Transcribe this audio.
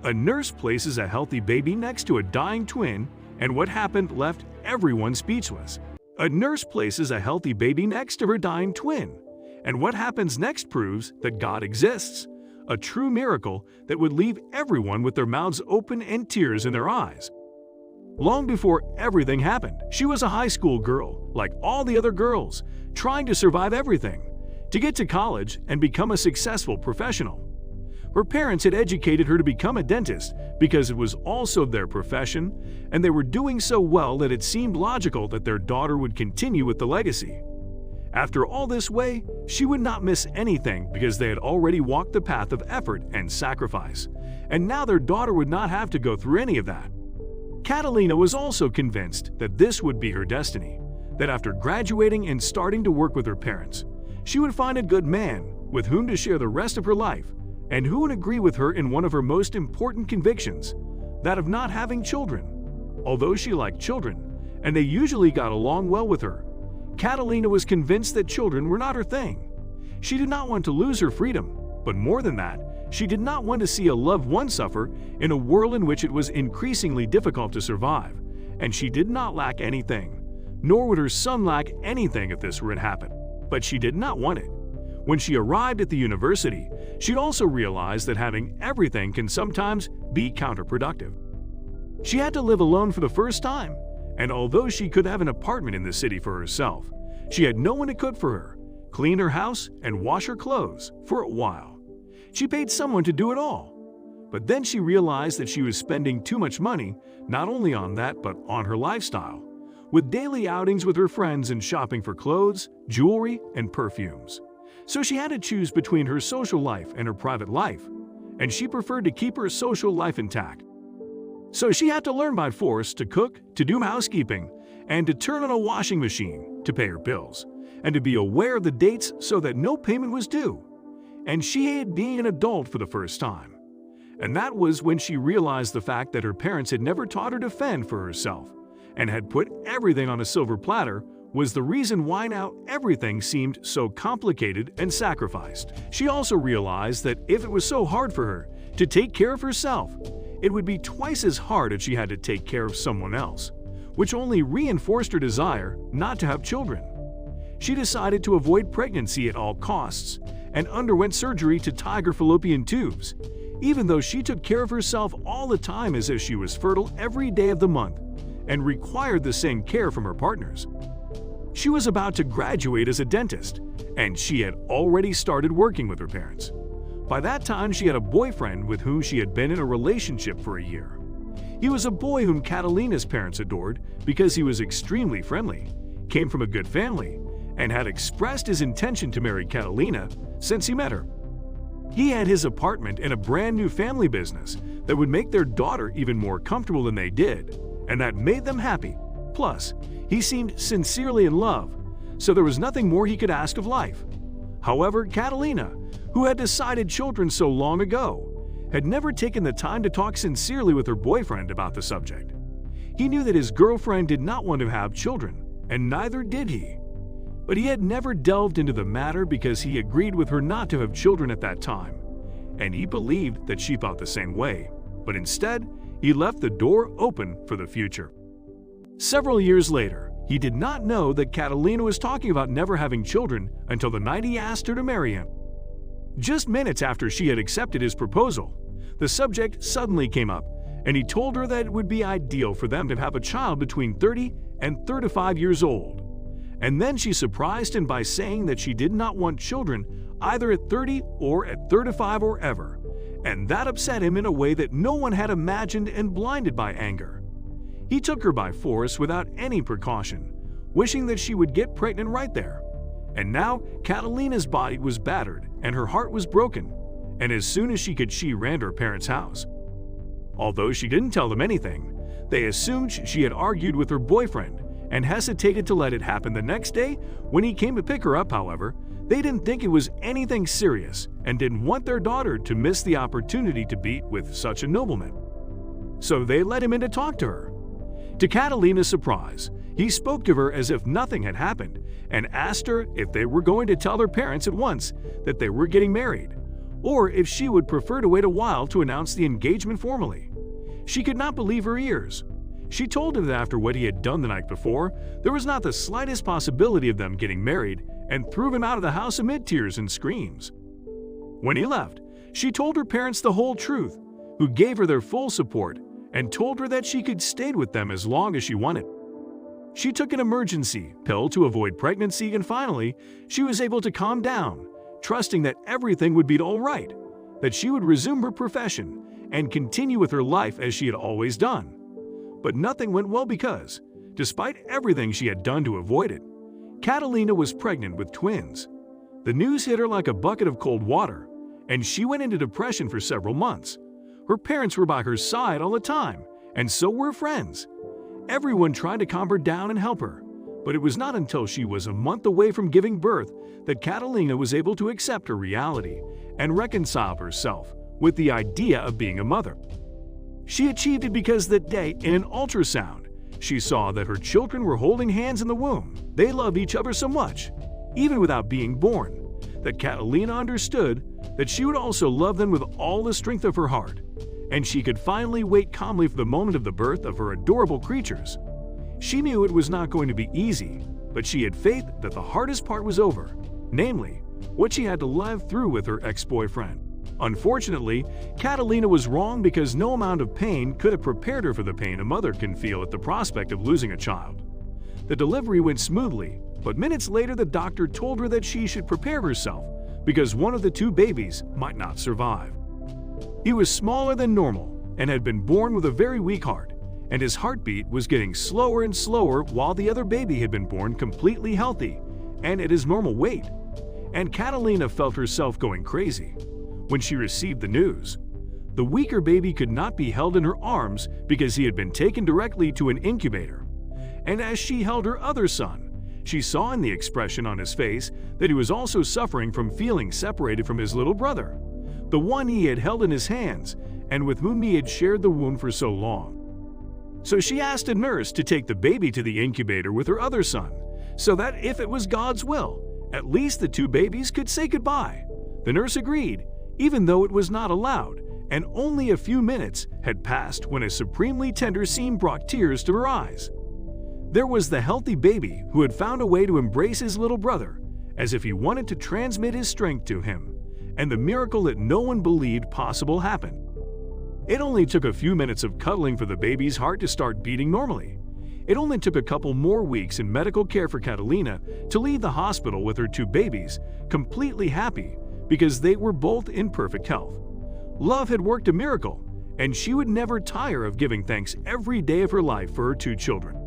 A nurse places a healthy baby next to a dying twin, and what happened left everyone speechless. A nurse places a healthy baby next to her dying twin, and what happens next proves that God exists. A true miracle that would leave everyone with their mouths open and tears in their eyes. Long before everything happened, she was a high school girl, like all the other girls, trying to survive everything, to get to college and become a successful professional. Her parents had educated her to become a dentist because it was also their profession, and they were doing so well that it seemed logical that their daughter would continue with the legacy. After all this way, she would not miss anything because they had already walked the path of effort and sacrifice, and now their daughter would not have to go through any of that. Catalina was also convinced that this would be her destiny, that after graduating and starting to work with her parents, she would find a good man with whom to share the rest of her life and who would agree with her in one of her most important convictions, that of not having children. Although she liked children, and they usually got along well with her, Catalina was convinced that children were not her thing. She did not want to lose her freedom, but more than that, she did not want to see a loved one suffer in a world in which it was increasingly difficult to survive, and she did not lack anything, nor would her son lack anything if this were to happen. But she did not want it. When she arrived at the university, she'd also realized that having everything can sometimes be counterproductive. She had to live alone for the first time, and although she could have an apartment in the city for herself, she had no one to cook for her, clean her house, and wash her clothes for a while. She paid someone to do it all. But then she realized that she was spending too much money, not only on that but on her lifestyle, with daily outings with her friends and shopping for clothes, jewelry, and perfumes. So she had to choose between her social life and her private life, and she preferred to keep her social life intact. So she had to learn by force to cook, to do housekeeping, and to turn on a washing machine to pay her bills, and to be aware of the dates so that no payment was due. And she hated being an adult for the first time. And that was when she realized the fact that her parents had never taught her to fend for herself, and had put everything on a silver platter was the reason why now everything seemed so complicated and sacrificed. She also realized that if it was so hard for her to take care of herself, it would be twice as hard if she had to take care of someone else, which only reinforced her desire not to have children. She decided to avoid pregnancy at all costs and underwent surgery to tiger fallopian tubes, even though she took care of herself all the time as if she was fertile every day of the month and required the same care from her partners. She was about to graduate as a dentist, and she had already started working with her parents. By that time, she had a boyfriend with whom she had been in a relationship for a year. He was a boy whom Catalina's parents adored because he was extremely friendly, came from a good family, and had expressed his intention to marry Catalina since he met her. He had his apartment and a brand new family business that would make their daughter even more comfortable than they did, and that made them happy. Plus, he seemed sincerely in love, so there was nothing more he could ask of life. However, Catalina, who had decided children so long ago, had never taken the time to talk sincerely with her boyfriend about the subject. He knew that his girlfriend did not want to have children, and neither did he. But he had never delved into the matter because he agreed with her not to have children at that time, and he believed that she thought the same way, but instead, he left the door open for the future. Several years later, he did not know that Catalina was talking about never having children until the night he asked her to marry him. Just minutes after she had accepted his proposal, the subject suddenly came up, and he told her that it would be ideal for them to have a child between 30 and 35 years old. And then she surprised him by saying that she did not want children either at 30 or at 35 or ever, and that upset him in a way that no one had imagined, and blinded by anger. He took her by force without any precaution, wishing that she would get pregnant right there. And now Catalina's body was battered and her heart was broken, and as soon as she ran to her parents' house. Although she didn't tell them anything, they assumed she had argued with her boyfriend and hesitated to let it happen the next day. When he came to pick her up, however, they didn't think it was anything serious and didn't want their daughter to miss the opportunity to be with such a nobleman. So they let him in to talk to her. To Catalina's surprise, he spoke to her as if nothing had happened and asked her if they were going to tell their parents at once that they were getting married, or if she would prefer to wait a while to announce the engagement formally. She could not believe her ears. She told him that after what he had done the night before, there was not the slightest possibility of them getting married, and threw him out of the house amid tears and screams. When he left, she told her parents the whole truth, who gave her their full support and told her that she could stay with them as long as she wanted. She took an emergency pill to avoid pregnancy, and finally, she was able to calm down, trusting that everything would be all right, that she would resume her profession and continue with her life as she had always done. But nothing went well because, despite everything she had done to avoid it, Catalina was pregnant with twins. The news hit her like a bucket of cold water, and she went into depression for several months. Her parents were by her side all the time, and so were friends. Everyone tried to calm her down and help her, but it was not until she was a month away from giving birth that Catalina was able to accept her reality and reconcile herself with the idea of being a mother. She achieved it because that day, in an ultrasound, she saw that her children were holding hands in the womb. They loved each other so much, even without being born, that Catalina understood that she would also love them with all the strength of her heart, and she could finally wait calmly for the moment of the birth of her adorable creatures. She knew it was not going to be easy, but she had faith that the hardest part was over, namely, what she had to live through with her ex-boyfriend. Unfortunately, Catalina was wrong because no amount of pain could have prepared her for the pain a mother can feel at the prospect of losing a child. The delivery went smoothly, but minutes later the doctor told her that she should prepare herself because one of the two babies might not survive. He was smaller than normal and had been born with a very weak heart, and his heartbeat was getting slower and slower while the other baby had been born completely healthy and at his normal weight. And Catalina felt herself going crazy when she received the news. The weaker baby could not be held in her arms because he had been taken directly to an incubator. And as she held her other son, she saw in the expression on his face that he was also suffering from feeling separated from his little brother, the one he had held in his hands and with whom he had shared the womb for so long. So she asked a nurse to take the baby to the incubator with her other son, so that if it was God's will, at least the two babies could say goodbye. The nurse agreed, even though it was not allowed, and only a few minutes had passed when a supremely tender scene brought tears to her eyes. There was the healthy baby who had found a way to embrace his little brother, as if he wanted to transmit his strength to him, and the miracle that no one believed possible happened. It only took a few minutes of cuddling for the baby's heart to start beating normally. It only took a couple more weeks in medical care for Catalina to leave the hospital with her two babies, completely happy because they were both in perfect health. Love had worked a miracle, and she would never tire of giving thanks every day of her life for her two children.